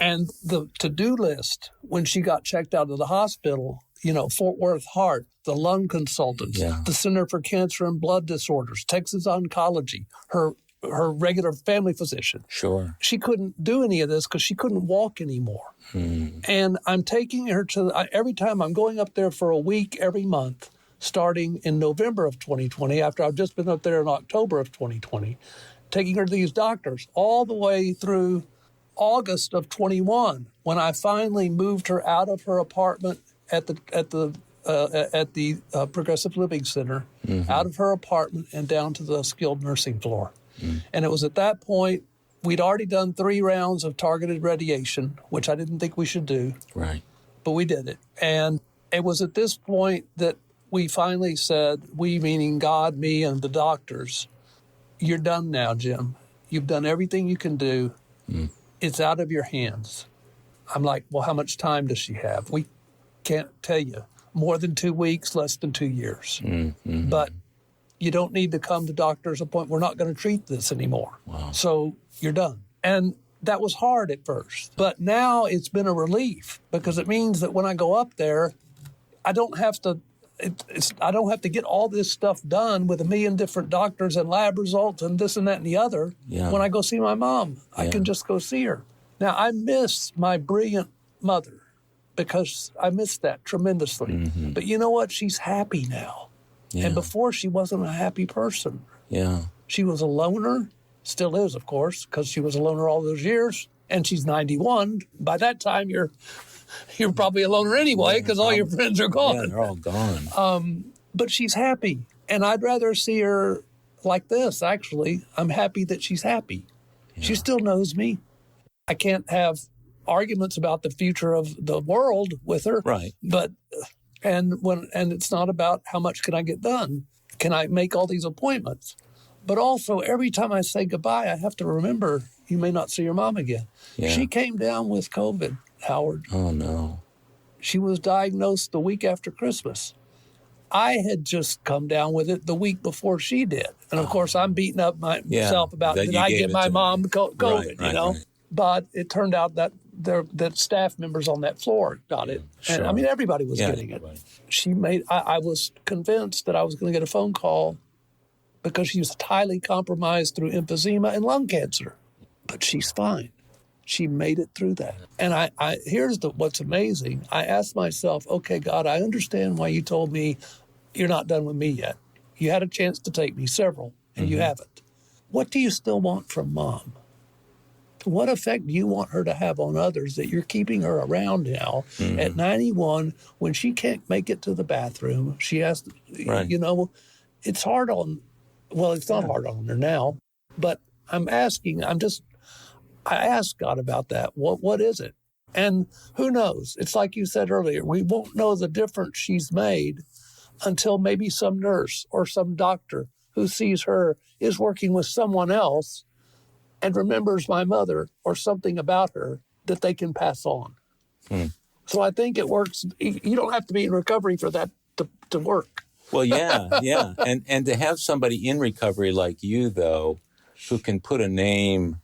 And the to-do list, when she got checked out of the hospital, Fort Worth Heart, the lung consultants, the Center for Cancer and Blood Disorders, Texas Oncology, her regular family physician. Sure. She couldn't do any of this because she couldn't walk anymore. And I'm taking her every time I'm going up there for a week every month, starting in November of 2020, after I've just been up there in October of 2020, taking her to these doctors all the way through August of 21, when I finally moved her out of her apartment at the Progressive Living Center, out of her apartment and down to the skilled nursing floor. And it was at that point, we'd already done 3 rounds of targeted radiation, which I didn't think we should do. Right. But we did it. And it was at this point that we finally said, we meaning God, me, and the doctors, you're done now, Jim. You've done everything you can do. It's out of your hands. I'm like, well, how much time does she have? We can't tell you. More than 2 weeks, less than 2 years. But you don't need to come to doctor's appointment. We're not going to treat this anymore. Wow. So you're done. And that was hard at first. But now it's been a relief because it means that when I go up there, I don't have to get all this stuff done with 1 million different doctors and lab results and this and that and the other. When I go see my mom, I can just go see her. Now, I miss my brilliant mother because I miss that tremendously. But you know what? She's happy now. And before, she wasn't a happy person. She was a loner, still is, of course, because she was a loner all those years. And she's 91. By that time, you're probably a loner anyway because all your friends are gone. Yeah, they're all gone. But she's happy. And I'd rather see her like this, actually. I'm happy that she's happy. She still knows me. I can't have arguments about the future of the world with her. Right. But and it's not about how much can I get done. Can I make all these appointments? But also, every time I say goodbye, I have to remember you may not see your mom again. Yeah. She came down with COVID, Howard. Oh, no. She was diagnosed the week after Christmas. I had just come down with it the week before she did. And, of course, I'm beating up myself about, did I get my mom COVID, you know? Right. But it turned out that that staff members on that floor got it. Sure. And, I mean, everybody was getting it. Right. I was convinced that I was going to get a phone call because she was highly compromised through emphysema and lung cancer. But she's fine. She made it through that. And here's what's amazing. I asked myself, okay, God, I understand why you told me you're not done with me yet. You had a chance to take me, several, and you haven't. What do you still want from Mom? What effect do you want her to have on others that you're keeping her around now at 91 when she can't make it to the bathroom? She has to, you know, it's hard on, well, it's not hard on her now, but I asked God about that. What is it? And who knows? It's like you said earlier, we won't know the difference she's made until maybe some nurse or some doctor who sees her is working with someone else and remembers my mother or something about her that they can pass on. So I think it works. You don't have to be in recovery for that to work. Well, yeah. And to have somebody in recovery like you, though, who can put a name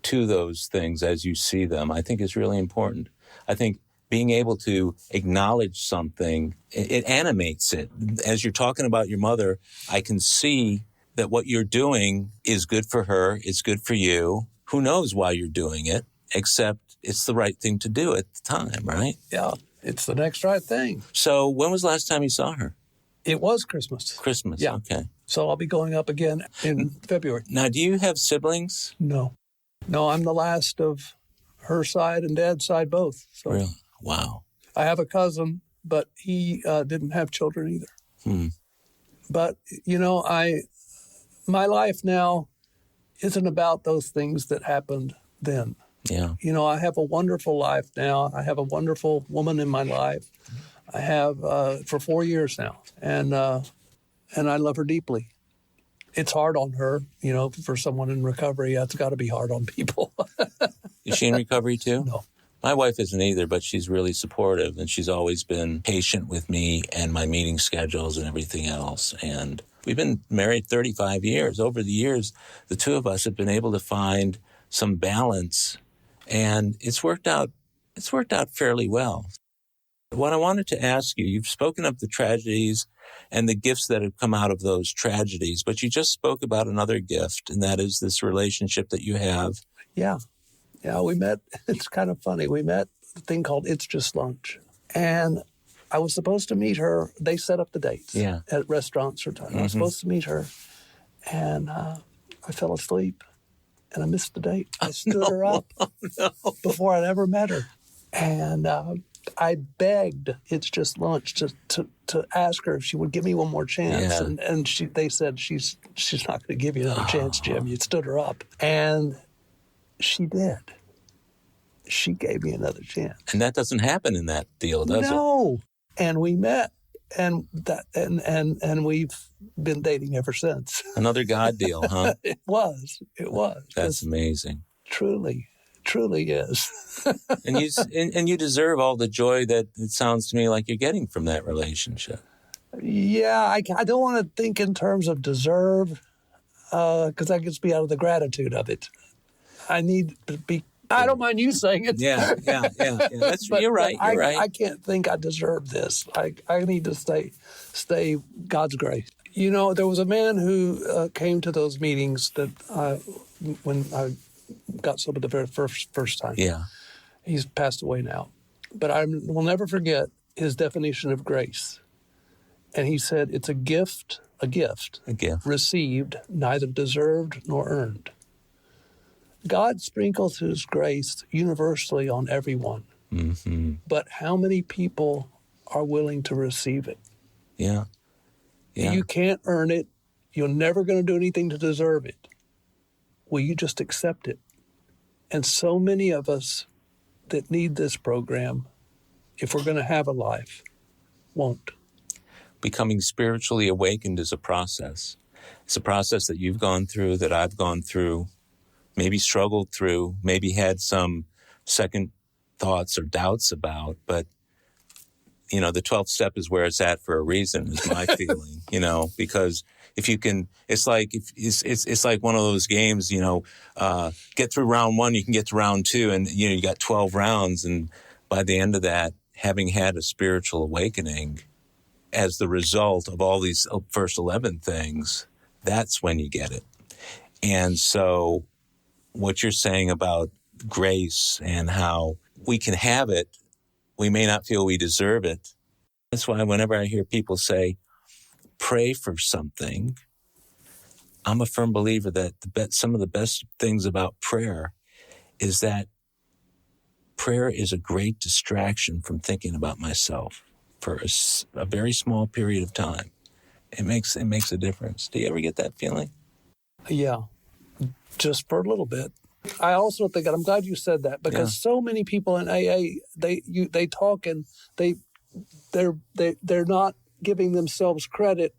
to those things as you see them, I think is really important. I think being able to acknowledge something, it animates it. As you're talking about your mother, I can see that what you're doing is good for her, it's good for you. Who knows why you're doing it, except it's the right thing to do at the time, right? Yeah, it's the next right thing. So when was the last time you saw her? It was Christmas. Christmas, yeah. Okay. So I'll be going up again in February. Now, do you have siblings? No, I'm the last of her side and Dad's side both. So. Really? Wow. I have a cousin, but he didn't have children either. But, you know, my life now isn't about those things that happened then. Yeah. You know, I have a wonderful life now. I have a wonderful woman in my life. I have for 4 years now, and I love her deeply. It's hard on her, you know, for someone in recovery. That's got to be hard on people. Is she in recovery too? No. My wife isn't either, but she's really supportive, and she's always been patient with me and my meeting schedules and everything else. And we've been married 35 years. Over the years, the two of us have been able to find some balance, and it's worked out fairly well. What I wanted to ask you, you've spoken of the tragedies and the gifts that have come out of those tragedies, but you just spoke about another gift, and that is this relationship that you have. Yeah. Yeah, we met. It's kind of funny. We met a thing called It's Just Lunch. And I was supposed to meet her. They set up the dates at restaurants or time. I was supposed to meet her. And I fell asleep. And I missed the date. I stood her up before I'd ever met her. And I begged It's Just Lunch to ask her if she would give me one more chance. Yeah. And they said, she's not going to give you another chance, Jim. You stood her up. And she did. She gave me another chance. And that doesn't happen in that deal, does it? No. And we met, and we've been dating ever since. Another God deal, huh? It was. That's amazing. Truly is. and you deserve all the joy that it sounds to me like you're getting from that relationship. Yeah, I don't want to think in terms of deserve, because that gets me out of the gratitude of it. I need to be. I don't mind you saying it. Yeah. You're right. I can't think I deserve this. I need to stay God's grace. You know, there was a man who came to those meetings that when I got sober the very first time. Yeah. He's passed away now. But I will never forget his definition of grace. And he said, it's a gift received, neither deserved nor earned. God sprinkles his grace universally on everyone. Mm-hmm. But how many people are willing to receive it? Yeah. You can't earn it. You're never going to do anything to deserve it. Will you just accept it? And so many of us that need this program, if we're going to have a life, won't. Becoming spiritually awakened is a process. It's a process that you've gone through, that I've gone through, maybe struggled through, maybe had some second thoughts or doubts about, but the 12th step is where it's at for a reason, is my feeling, because if you can, it's like one of those games, get through round 1, you can get to round 2, and, you got 12 rounds. And by the end of that, having had a spiritual awakening as the result of all these first 11 things, that's when you get it. And so what you're saying about grace and how we can have it, we may not feel we deserve it. That's why whenever I hear people say, pray for something, I'm a firm believer that some of the best things about prayer is that prayer is a great distraction from thinking about myself for a very small period of time. It makes a difference. Do you ever get that feeling? Yeah, just for a little bit. I also think, and I'm glad you said that, because so many people in AA, they talk and they're not giving themselves credit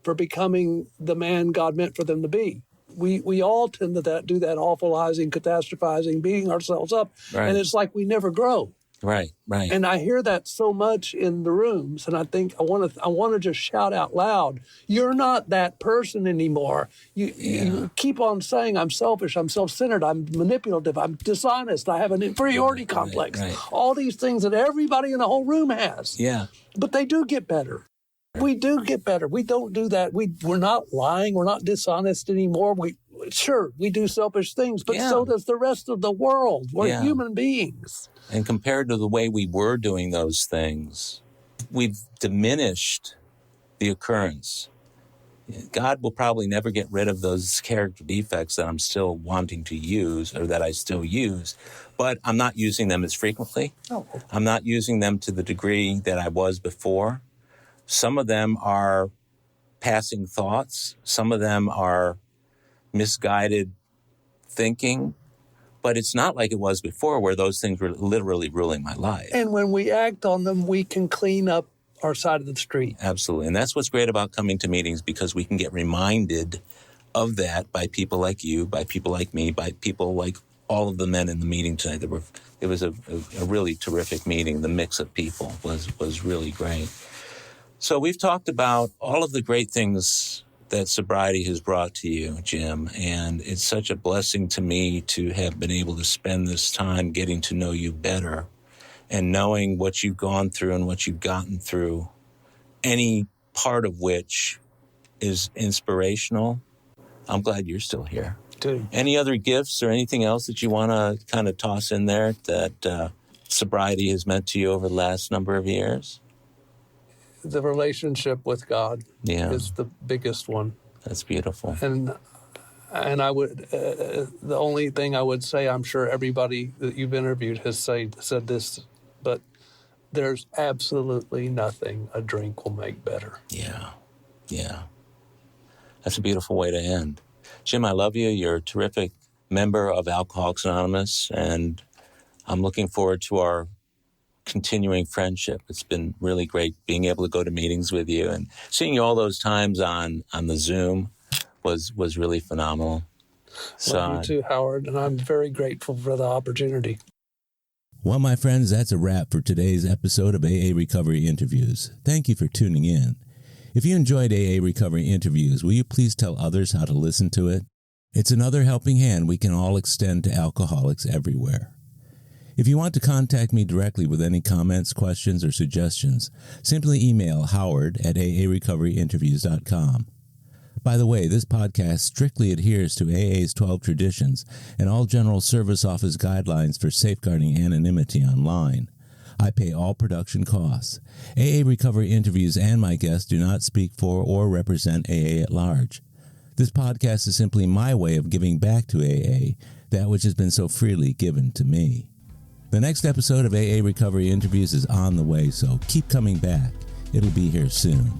for becoming the man God meant for them to be. We all tend to do that awfulizing, catastrophizing, beating ourselves up, right. And it's like we never grow. Right. And I hear that so much in the rooms, and I think I want to just shout out loud, you're not that person anymore. You keep on saying, I'm selfish, I'm self-centered, I'm manipulative, I'm dishonest, I have an inferiority complex. Right. All these things that everybody in the whole room has. Yeah. But they do get better. We do get better. We don't do that. We're not lying. We're not dishonest anymore. We do selfish things, but so does the rest of the world. We're human beings. And compared to the way we were doing those things, we've diminished the occurrence. God will probably never get rid of those character defects that I'm still wanting to use, or that I still use, but I'm not using them as frequently. Oh. I'm not using them to the degree that I was before. Some of them are passing thoughts. Some of them are misguided thinking. But it's not like it was before, where those things were literally ruling my life. And when we act on them, we can clean up our side of the street. Absolutely. And that's what's great about coming to meetings, because we can get reminded of that by people like you, by people like me, by people like all of the men in the meeting tonight. It was a really terrific meeting. The mix of people was really great. So we've talked about all of the great things that sobriety has brought to you, Jim, and it's such a blessing to me to have been able to spend this time getting to know you better and knowing what you've gone through and what you've gotten through, any part of which is inspirational. I'm glad you're still here. Dude. Any other gifts or anything else that you want to kind of toss in there that sobriety has meant to you over the last number of years? The relationship with God is the biggest one. That's beautiful. And I would, the only thing I would say, I'm sure everybody that you've interviewed has said this, but there's absolutely nothing a drink will make better. Yeah. That's a beautiful way to end. Jim, I love you. You're a terrific member of Alcoholics Anonymous, and I'm looking forward to our continuing friendship. It's been really great being able to go to meetings with you, and seeing you all those times on the Zoom was really phenomenal. So, love you too, Howard, and I'm very grateful for the opportunity. Well, my friends, that's a wrap for today's episode of AA Recovery Interviews. Thank you for tuning in. If you enjoyed AA Recovery Interviews, will you please tell others how to listen to it? It's another helping hand we can all extend to alcoholics everywhere. If you want to contact me directly with any comments, questions, or suggestions, simply email howard@aarecoveryinterviews.com. By the way, this podcast strictly adheres to AA's 12 traditions and all General Service Office guidelines for safeguarding anonymity online. I pay all production costs. AA Recovery Interviews and my guests do not speak for or represent AA at large. This podcast is simply my way of giving back to AA that which has been so freely given to me. The next episode of AA Recovery Interviews is on the way, so keep coming back. It'll be here soon.